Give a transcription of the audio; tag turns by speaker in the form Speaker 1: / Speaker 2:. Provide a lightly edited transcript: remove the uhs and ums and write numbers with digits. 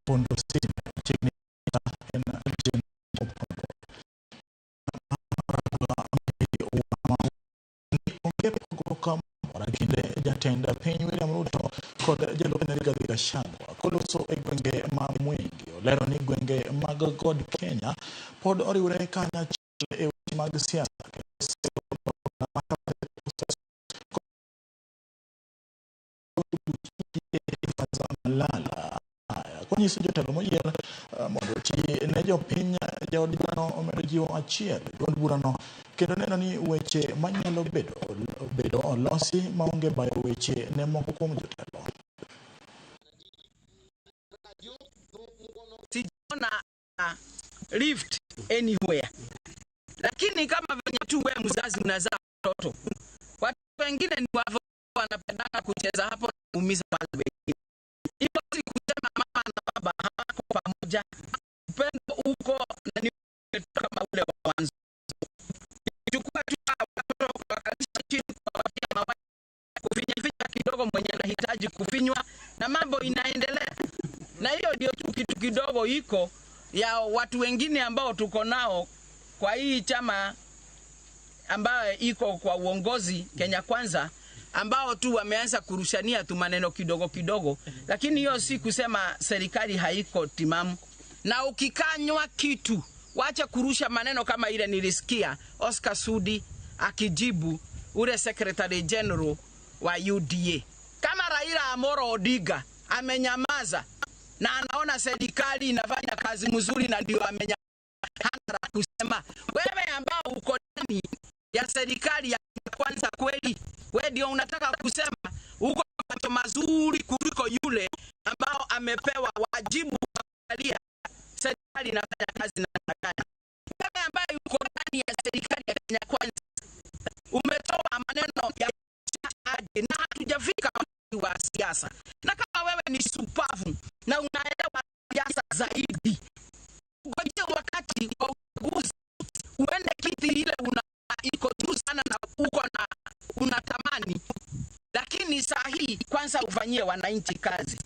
Speaker 1: Pondo Sine nchini Kinde jatenda piny William Ruto kod jalup Rigathi Gachagua koloso e gwenge ma Mwingi olero ni gwenge mag God Kenya pod oriwre kanyachiel e weche mag siasa konyiso jotelo moyier mondo ti ne jopiny jaod dhano omedo jiwo achiel duond burano kendo neno ni weche manyalo bedo olosi maonge bayo weche ne moko kuom jotelo.
Speaker 2: Sijaona lift anywhere, lakini kama venye tu wewe mzazi unazaa watoto, watu wengine ni wao wanapendana kucheza hapo na kuumiza wale wengine. Hiyo si kusema mama na baba hawako pamoja, upendo uko na ni kama ule wa mwanzo. Chukua tu watoto wakalisha chini kwa mama kufinya kidogo mwenye anahitaji kufinywa na mambo inaendelea. Na hiyo ndio tu kitu kidogo iko ya watu wengine ambao tuko nao kwa hii chama ambayo iko kwa uongozi Kenya Kwanza, ambao tu wameanza kurushania tu maneno kidogo kidogo, lakini hiyo si kusema serikali haiko timamu. Na ukikanywa kitu, wacha kurusha maneno kama ile nilisikia Oscar Sudi akijibu ule Secretary General wa UDA. Kama Raila Amolo Odinga amenyamaza na anaona serikali inafanya kazi mzuri na ndio amenyamaza kusema, wewe ambao uko ndani ya serikali ya Kwanza kweli wewe ndio unataka kusema uko macho mazuri kuliko yule ambao amepewa wajibu kuangalia serikali inafanya kazi na gani? Wewe ambaye uko ndani ya serikali ya Kenya Kwanza umetoa maneno ya aje na hatujafika wa siasa. Na kama wewe ni supavu na unaelewa siasa zaidi, ngoja wakati wa uchaguzi uende kiti ile iko juu sana na uko na unatamani, lakini saa hii kwanza ufanyie wananchi kazi.